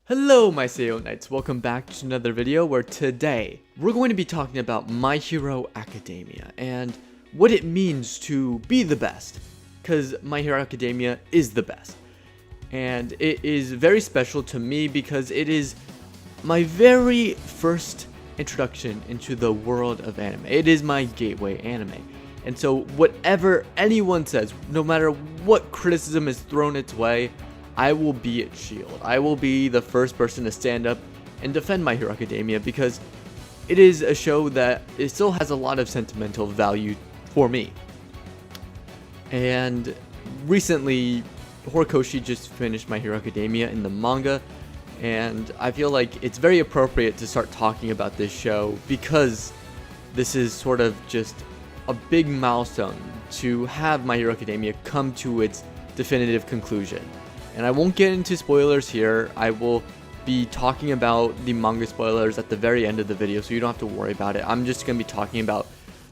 Hello my Seyorias Knights, welcome back to another video where today we're going to be talking about My Hero Academia and what it means to be the best, because My Hero Academia is the best. And it is very special to me because it is my very first introduction into the world of anime. It is my gateway anime. And so whatever anyone says, no matter what criticism is thrown its way, I will be its shield. I will be the first person to stand up and defend My Hero Academia because it is a show that it still has a lot of sentimental value for me. And recently, Horikoshi just finished My Hero Academia in the manga, and I feel like it's very appropriate to start talking about this show because this is sort of just a big milestone to have My Hero Academia come to its definitive conclusion. And I won't get into spoilers here. I will be talking about the manga spoilers at the very end of the video, so you don't have to worry about it. I'm just going to be talking about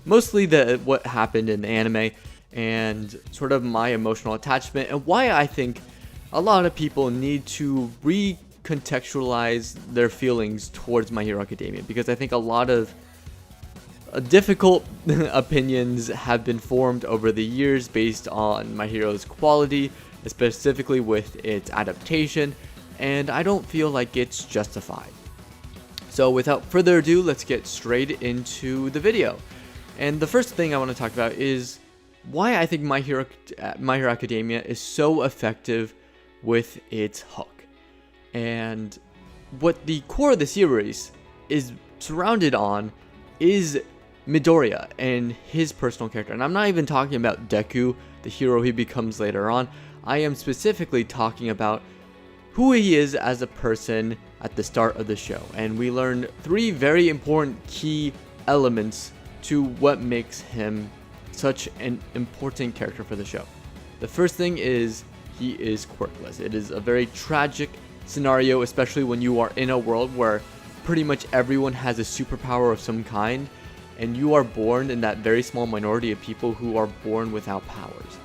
mostly what happened in the anime and sort of my emotional attachment and why I think a lot of people need to recontextualize their feelings towards My Hero Academia, because I think a lot of difficult opinions have been formed over the years based on My Hero's quality, specifically with its adaptation, and I don't feel like it's justified. So without further ado, let's get straight into the video. And the first thing I want to talk about is why I think My Hero Academia is so effective with its hook. And what the core of the series is surrounded on is Midoriya and his personal character. And I'm not even talking about Deku, the hero he becomes later on. I am specifically talking about who he is as a person at the start of the show. And we learn three very important key elements to what makes him such an important character for the show. The first thing is he is quirkless. It is a very tragic scenario, especially when you are in a world where pretty much everyone has a superpower of some kind, and you are born in that very small minority of people who are born without powers.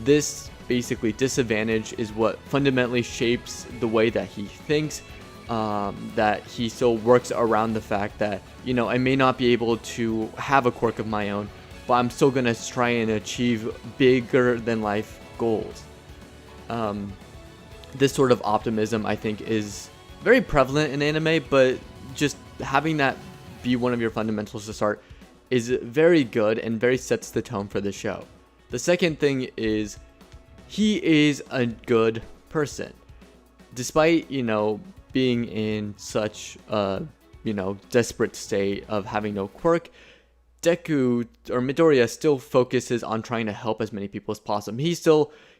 This basically disadvantage is what fundamentally shapes the way that he thinks, that he still works around the fact that, you know, I may not be able to have a quirk of my own, but I'm still going to try and achieve bigger than life goals. This sort of optimism, I think, is very prevalent in anime, but just having that be one of your fundamentals to start is very good and very sets the tone for the show. The second thing is he is a good person. Despite, you know, being in such a, you know, desperate state of having no quirk, Deku or Midoriya still focuses on trying to help as many people as possible.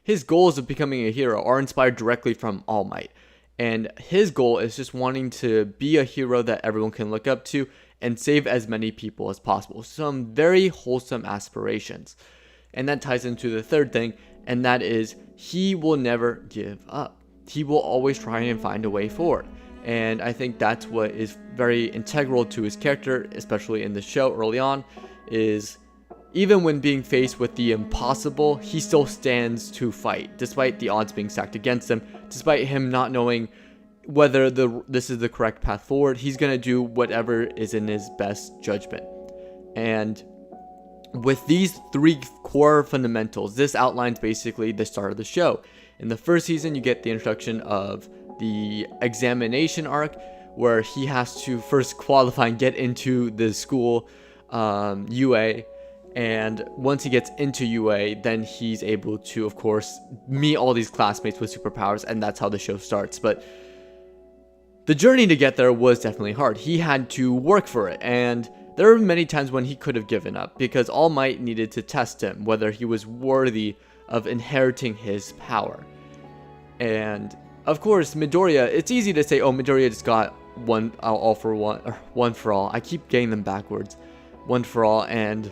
His goals of becoming a hero are inspired directly from All Might. And his goal is just wanting to be a hero that everyone can look up to and save as many people as possible. Some very wholesome aspirations. And that ties into the third thing, and that is he will never give up. He will always try and find a way forward. And I think that's what is very integral to his character, especially in the show early on, is even when being faced with the impossible, he still stands to fight, despite the odds being stacked against him, despite him not knowing whether this is the correct path forward. He's going to do whatever is in his best judgment. And with these three core fundamentals, this outlines basically the start of the show. In the first season, you get the introduction of the examination arc, where he has to first qualify and get into the school, UA. And once he gets into UA, then he's able to, of course, meet all these classmates with superpowers, and that's how the show starts. But the journey to get there was definitely hard. He had to work for it, and there were many times when he could have given up because All Might needed to test him whether he was worthy of inheriting his power. And of course, Midoriya, it's easy to say, oh, Midoriya just got one for all. I keep getting them backwards. One for all, and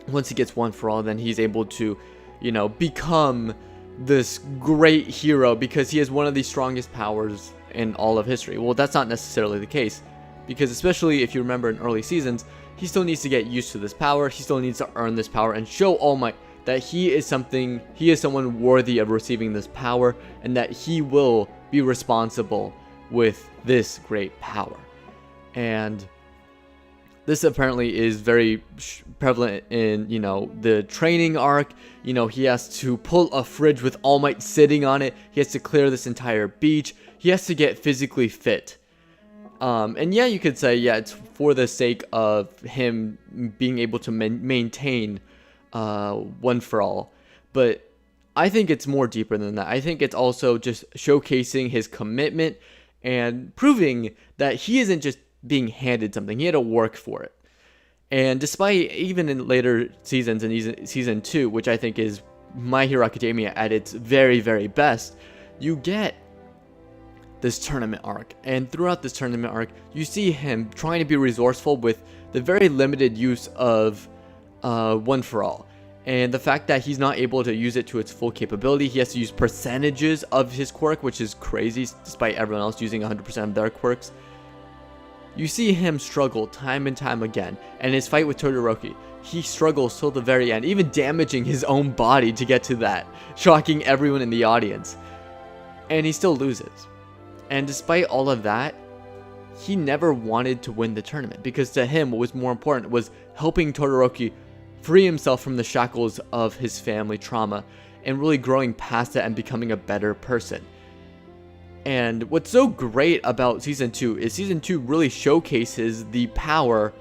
once he gets one for all, then he's able to, you know, become this great hero because he has one of the strongest powers in all of history. Well, that's not necessarily the case, because especially if you remember in early seasons, he still needs to get used to this power. He still needs to earn this power and show All Might that he is someone worthy of receiving this power, and that he will be responsible with this great power. And this apparently is very prevalent in, the training arc. He has to pull a fridge with All Might sitting on it. He has to clear this entire beach. He has to get physically fit. And yeah, you could say, yeah, it's for the sake of him being able to maintain One for All. But I think it's more deeper than that. I think it's also just showcasing his commitment and proving that he isn't just being handed something. He had to work for it. And despite, even in later seasons, in season 2, which I think is My Hero Academia at its very, very best, you get this tournament arc. And throughout this tournament arc, you see him trying to be resourceful with the very limited use of One for All. And the fact that he's not able to use it to its full capability, he has to use percentages of his quirk, which is crazy, despite everyone else using 100% of their quirks. You see him struggle time and time again, and his fight with Todoroki, he struggles till the very end, even damaging his own body to get to that, shocking everyone in the audience. And he still loses. And despite all of that, he never wanted to win the tournament, because to him what was more important was helping Todoroki free himself from the shackles of his family trauma and really growing past it and becoming a better person. And what's so great about Season 2 is Season 2 really showcases the power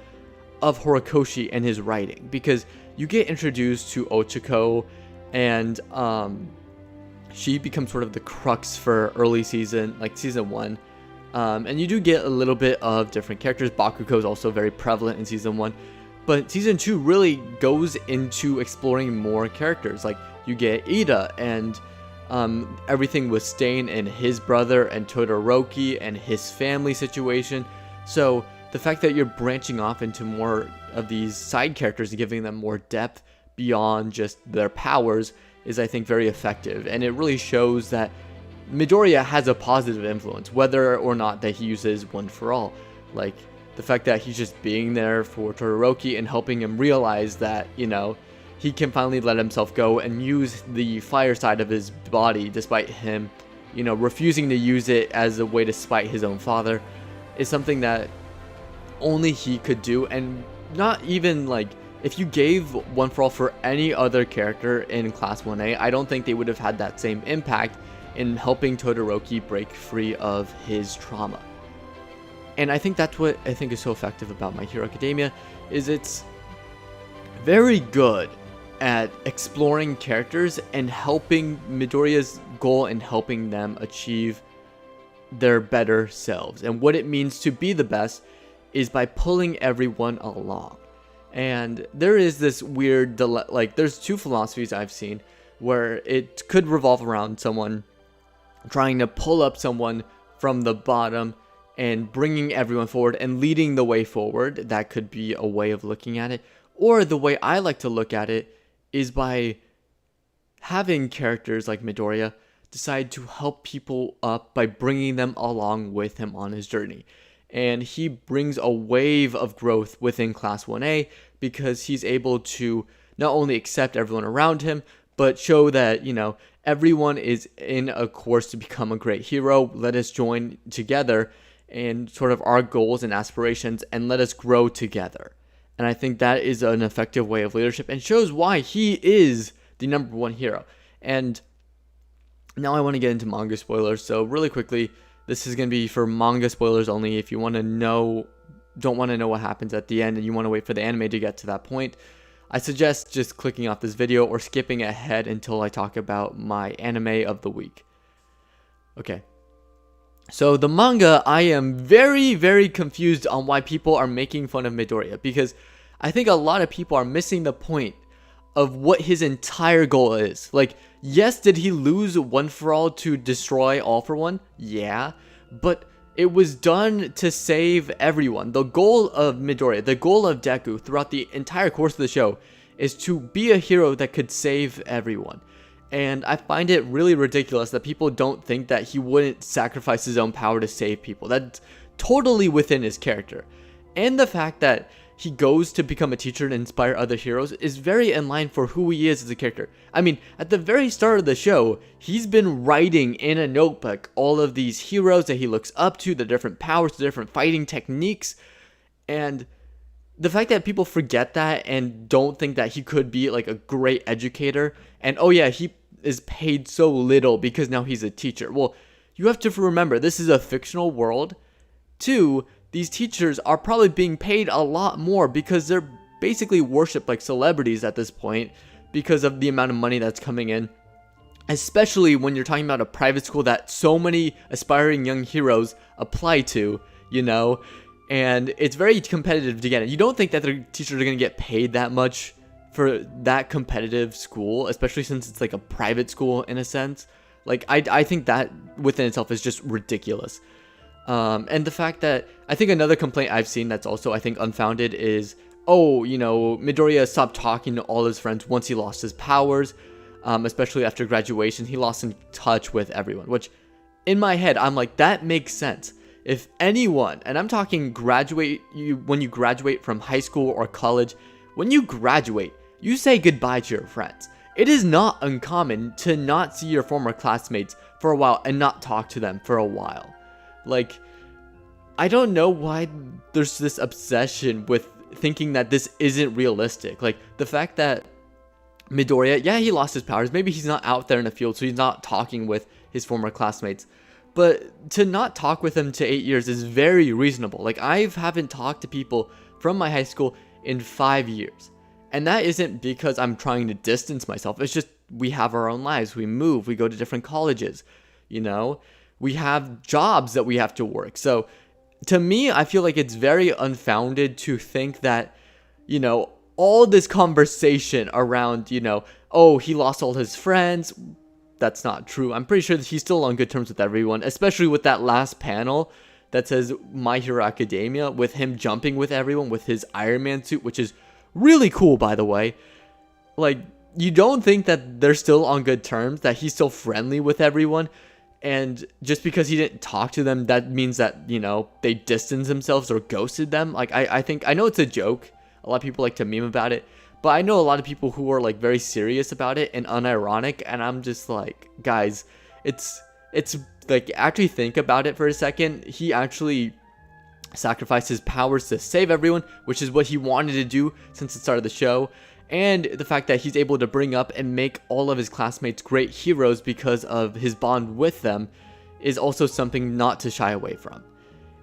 of Horikoshi and his writing, because you get introduced to Ochako, and she becomes sort of the crux for early season, like Season 1. And you do get a little bit of different characters. Bakugo is also very prevalent in Season 1. But Season 2 really goes into exploring more characters. Like, you get Ida and everything with Stain and his brother and Todoroki and his family situation. So the fact that you're branching off into more of these side characters and giving them more depth beyond just their powers is, I think, very effective. And it really shows that Midoriya has a positive influence, whether or not that he uses One for All. Like, the fact that he's just being there for Todoroki and helping him realize that, he can finally let himself go and use the fire side of his body, despite him, refusing to use it as a way to spite his own father, is something that only he could do. And not even, like, if you gave One for All for any other character in Class 1A, I don't think they would have had that same impact in helping Todoroki break free of his trauma. And I think that's what I think is so effective about My Hero Academia, is it's very good at exploring characters and helping Midoriya's goal and helping them achieve their better selves. And what it means to be the best is by pulling everyone along. And there is this weird, there's two philosophies I've seen where it could revolve around someone trying to pull up someone from the bottom and bringing everyone forward and leading the way forward. That could be a way of looking at it. Or the way I like to look at it is by having characters like Midoriya decide to help people up by bringing them along with him on his journey. And he brings a wave of growth within Class 1A because he's able to not only accept everyone around him, but show that, everyone is in a course to become a great hero. Let us join together and sort of our goals and aspirations, and let us grow together. And I think that is an effective way of leadership and shows why he is the number one hero. And now I want to get into manga spoilers. So really quickly, this is going to be for manga spoilers only. If you don't want to know what happens at the end and you want to wait for the anime to get to that point, I suggest just clicking off this video or skipping ahead until I talk about my anime of the week. Okay. So the manga, I am very, very confused on why people are making fun of Midoriya, because I think a lot of people are missing the point of what his entire goal is. Like, yes, did he lose One for All to destroy All for One? Yeah, but it was done to save everyone. The goal of Midoriya, the goal of Deku throughout the entire course of the show is to be a hero that could save everyone. And I find it really ridiculous that people don't think that he wouldn't sacrifice his own power to save people. That's totally within his character. And the fact that he goes to become a teacher and inspire other heroes is very in line for who he is as a character. I mean, at the very start of the show, he's been writing in a notebook all of these heroes that he looks up to, the different powers, the different fighting techniques, and the fact that people forget that and don't think that he could be like a great educator, and oh yeah, he is paid so little because now he's a teacher. Well, you have to remember, this is a fictional world. 2, these teachers are probably being paid a lot more because they're basically worshipped like celebrities at this point because of the amount of money that's coming in. Especially when you're talking about a private school that so many aspiring young heroes apply to, you know? And it's very competitive to get it. You don't think that the teachers are going to get paid that much for that competitive school, especially since it's like a private school in a sense. Like, I think that within itself is just ridiculous. And the fact that, I think another complaint I've seen that's also, I think, unfounded is, oh, you know, Midoriya stopped talking to all his friends once he lost his powers, especially after graduation. He lost in touch with everyone, which, in my head, I'm like, that makes sense. If anyone, and I'm talking when you graduate from high school or college, when you graduate, you say goodbye to your friends. It is not uncommon to not see your former classmates for a while and not talk to them for a while. Like, I don't know why there's this obsession with thinking that this isn't realistic. Like, the fact that Midoriya, yeah, he lost his powers. Maybe he's not out there in the field, so he's not talking with his former classmates. But to not talk with them to 8 years is very reasonable. Like, I haven't talked to people from my high school in 5 years. And that isn't because I'm trying to distance myself. It's just we have our own lives. We move. We go to different colleges. You know? We have jobs that we have to work. So, to me, I feel like it's very unfounded to think that, you know, all this conversation around, you know, oh, he lost all his friends. That's not true. I'm pretty sure that he's still on good terms with everyone, especially with that last panel that says My Hero Academia, with him jumping with everyone with his Iron Man suit, which is really cool, by the way. Like, you don't think that they're still on good terms, that he's still friendly with everyone, and just because he didn't talk to them, that means that, you know, they distanced themselves or ghosted them. Like, I know it's a joke. A lot of people like to meme about it. But I know a lot of people who are, like, very serious about it and unironic. And I'm just like, guys, it's like, actually think about it for a second. He actually sacrificed his powers to save everyone, which is what he wanted to do since the start of the show. And the fact that he's able to bring up and make all of his classmates great heroes because of his bond with them is also something not to shy away from.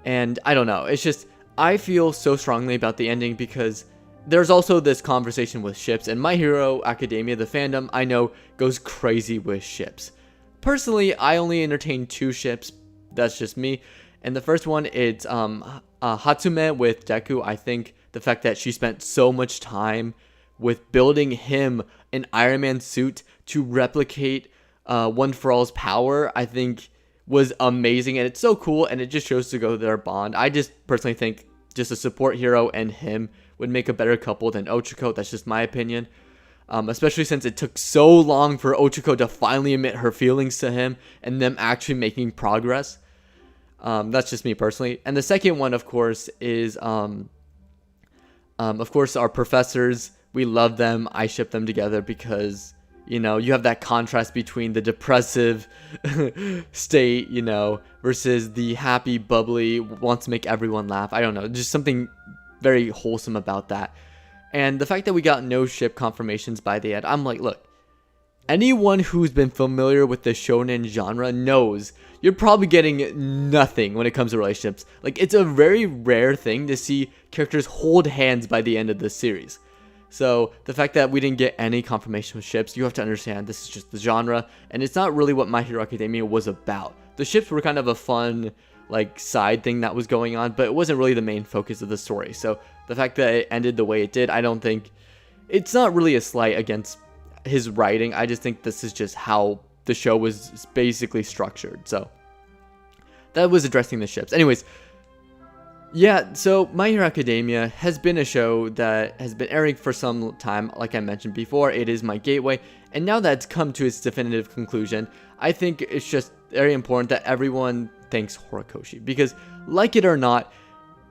And I don't know, it's just, I feel so strongly about the ending because there's also this conversation with ships, and My Hero Academia, the fandom, I know, goes crazy with ships. Personally, I only entertain 2 ships, that's just me. And the first one, it's Hatsume with Deku. I think the fact that she spent so much time with building him an Iron Man suit to replicate One For All's power, I think was amazing. And it's so cool, and it just shows to go their bond. I just personally think just a support hero and him would make a better couple than Ochako. That's just my opinion. Especially since it took so long for Ochako to finally admit her feelings to him and them actually making progress. That's just me personally. And the second one, of course, is of course, our professors. We love them. I ship them together because, you know, you have that contrast between the depressive state, you know, versus the happy, bubbly, wants to make everyone laugh. I don't know, just something very wholesome about that. And the fact that we got no ship confirmations by the end, I'm like, look, anyone who's been familiar with the shonen genre knows you're probably getting nothing when it comes to relationships. Like, it's a very rare thing to see characters hold hands by the end of the series. So the fact that we didn't get any confirmation with ships, you have to understand this is just the genre, and it's not really what My Hero Academia was about. The ships were kind of a fun, like, side thing that was going on, but it wasn't really the main focus of the story. So the fact that it ended the way it did, I don't think, it's not really a slight against his writing. I just think this is just how the show was basically structured. So that was addressing the ships. Anyways, yeah, so My Hero Academia has been a show that has been airing for some time. Like I mentioned before, it is my gateway, and now that it's come to its definitive conclusion, I think it's just very important that everyone thanks Horikoshi, because, like it or not,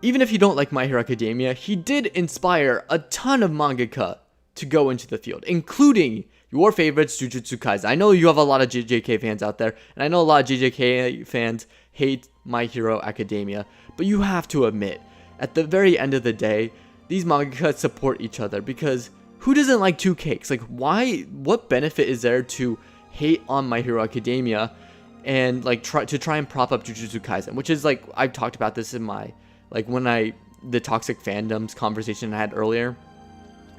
even if you don't like My Hero Academia, he did inspire a ton of mangaka to go into the field, including your favorites, Jujutsu Kaisen. I know you have a lot of JJK fans out there, and I know a lot of JJK fans hate My Hero Academia, but you have to admit, at the very end of the day, these mangakas support each other, because who doesn't like two cakes? Like, why? What benefit is there to hate on My Hero Academia and like try and prop up Jujutsu Kaisen, which is like, I've talked about this in my the toxic fandoms conversation I had earlier,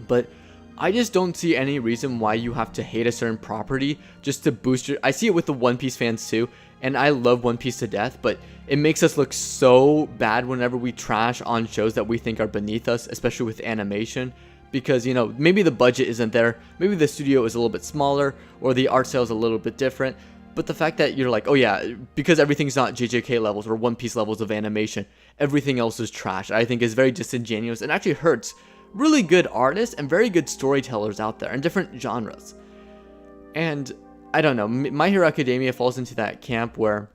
but I just don't see any reason why you have to hate a certain property just to boost your... I see it with the One Piece fans too, and I love One Piece to death, but it makes us look so bad whenever we trash on shows that we think are beneath us, especially with animation, because, you know, maybe the budget isn't there, maybe the studio is a little bit smaller, or the art style is a little bit different, but the fact that you're like, oh yeah, because everything's not JJK levels or One Piece levels of animation, everything else is trash, I think is very disingenuous and actually hurts really good artists and very good storytellers out there in different genres. And I don't know, My Hero Academia falls into that camp where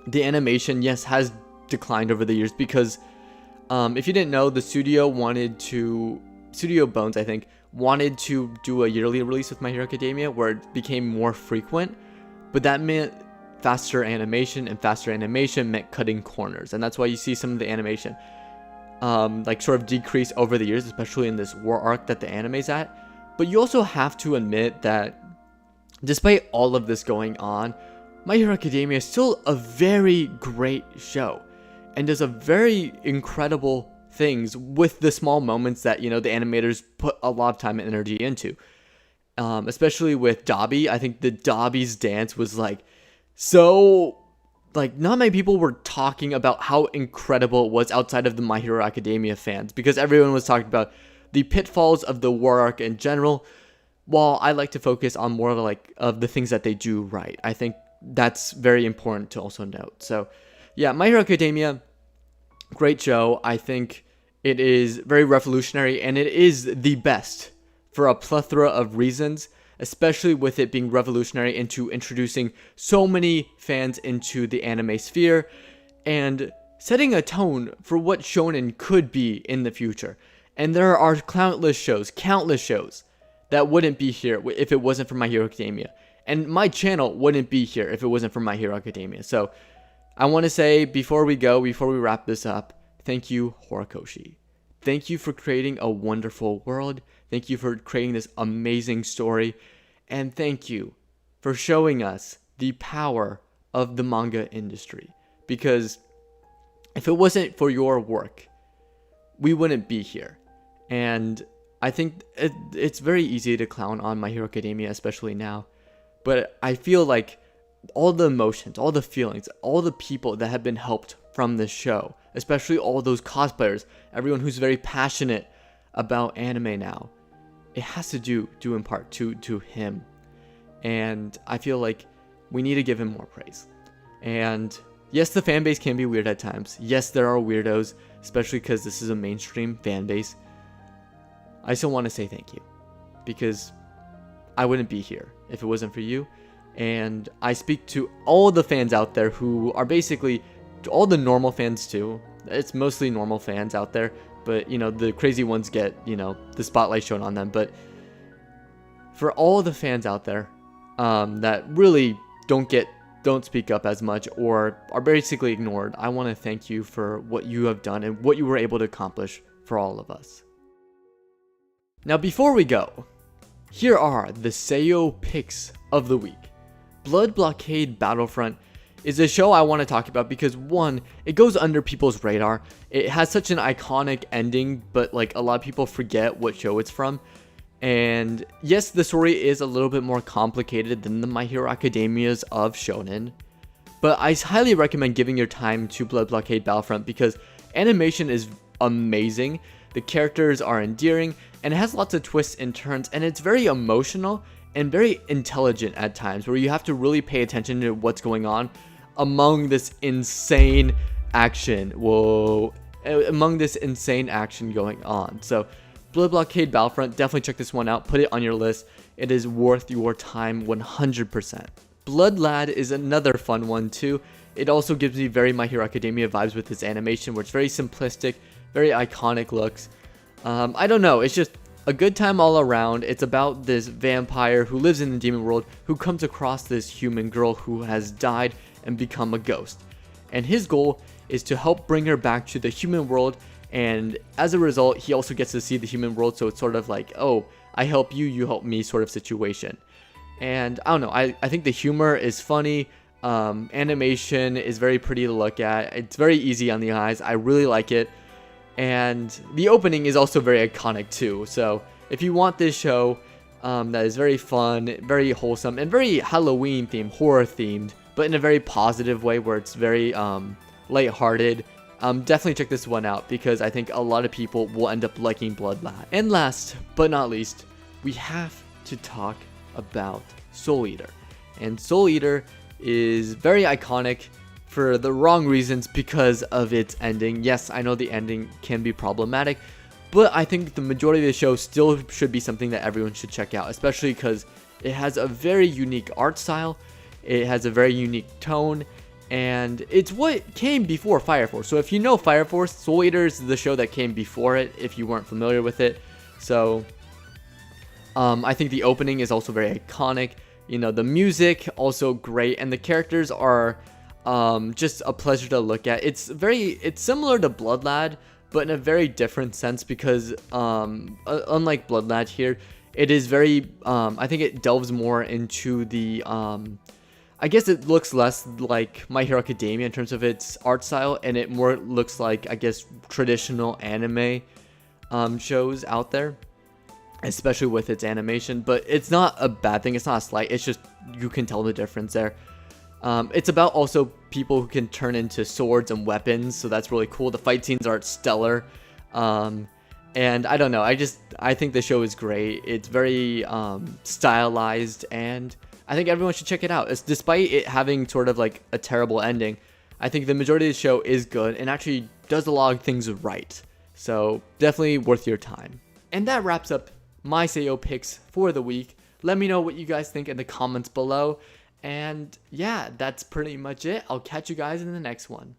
the animation, yes, has declined over the years, because if you didn't know, the studio Studio Bones, I think, wanted to do a yearly release with My Hero Academia where it became more frequent, but that meant faster animation, and faster animation meant cutting corners, and that's why you see some of the animation like sort of decrease over the years, especially in this war arc that the anime's at. But you also have to admit that despite all of this going on, My Hero Academia is still a very great show and does a very incredible things with the small moments that, you know, the animators put a lot of time and energy into. Especially with Dabi, I think the Dabi's dance was like so... Like, not many people were talking about how incredible it was outside of the My Hero Academia fans, because everyone was talking about the pitfalls of the war arc in general, while I like to focus on more of the things that they do right. I think that's very important to also note. So, yeah, My Hero Academia, great show. I think it is very revolutionary, and it is the best for a plethora of reasons, especially with it being revolutionary into introducing so many fans into the anime sphere and setting a tone for what shonen could be in the future. And there are countless shows that wouldn't be here if it wasn't for My Hero Academia. And my channel wouldn't be here if it wasn't for My Hero Academia. So I want to say, before we wrap this up, thank you, Horikoshi. Thank you for creating a wonderful world. Thank you for creating this amazing story. And thank you for showing us the power of the manga industry. Because if it wasn't for your work, we wouldn't be here. And I think it's very easy to clown on My Hero Academia, especially now. But I feel like all the emotions, all the feelings, all the people that have been helped from this show, especially all those cosplayers, everyone who's very passionate about anime now, it has to do in part to him. And I feel like we need to give him more praise. And yes, the fan base can be weird at times. Yes, there are weirdos, especially because this is a mainstream fan base. I still want to say thank you, because I wouldn't be here if it wasn't for you. And I speak to all the fans out there who are basically all the normal fans too. It's mostly normal fans out there, but you know, the crazy ones get, you know, the spotlight shown on them. But for all the fans out there that really don't speak up as much or are basically ignored, I want to thank you for what you have done and what you were able to accomplish for all of us. Now, before we go, here are the Seiyo picks of the week. Blood Blockade Battlefront is a show I want to talk about because, one, it goes under people's radar. It has such an iconic ending, but like a lot of people forget what show it's from. And yes, the story is a little bit more complicated than the My Hero Academias of shonen, but I highly recommend giving your time to Blood Blockade Battlefront because animation is amazing, the characters are endearing, and it has lots of twists and turns, and it's very emotional and very intelligent at times, where you have to really pay attention to what's going on among this insane action. Among this insane action going on. So Blood Blockade Battlefront, definitely check this one out. Put it on your list. It is worth your time 100%. Blood Lad is another fun one too. It also gives me very My Hero Academia vibes with its animation, where it's very simplistic, very iconic looks. I don't know, it's just a good time all around. It's about this vampire who lives in the demon world who comes across this human girl who has died and become a ghost. And his goal is to help bring her back to the human world, and as a result, he also gets to see the human world, so it's sort of like, oh, I help you, you help me sort of situation. And I don't know, I think the humor is funny, animation is very pretty to look at, it's very easy on the eyes, I really like it, and the opening is also very iconic too. So if you want this show that is very fun, very wholesome, and very Halloween themed, horror themed, but in a very positive way where it's very lighthearted, definitely check this one out, because I think a lot of people will end up liking Blood Lad. And last but not least, we have to talk about Soul Eater. And Soul Eater is very iconic for the wrong reasons because of its ending. Yes, I know the ending can be problematic, but I think the majority of the show still should be something that everyone should check out, especially because it has a very unique art style, it has a very unique tone, and it's what came before Fire Force. So if you know Fire Force, Soul Eater is the show that came before it, if you weren't familiar with it. So I think the opening is also very iconic. You know, the music also great, and the characters are just a pleasure to look at. It's similar to Blood Lad, but in a very different sense, because unlike Blood Lad here, it is very I think it delves more into the I guess it looks less like My Hero Academia in terms of its art style, and it more looks like, I guess, traditional anime shows out there, especially with its animation. But it's not a bad thing, it's not a slight, it's just you can tell the difference there. It's about also people who can turn into swords and weapons, so that's really cool. The fight scenes are stellar, and I don't know, I think the show is great. It's very stylized, and I think everyone should check it out. Despite it having sort of like a terrible ending, I think the majority of the show is good and actually does a lot of things right. So definitely worth your time. And that wraps up my Seiyo picks for the week. Let me know what you guys think in the comments below. And yeah, that's pretty much it. I'll catch you guys in the next one.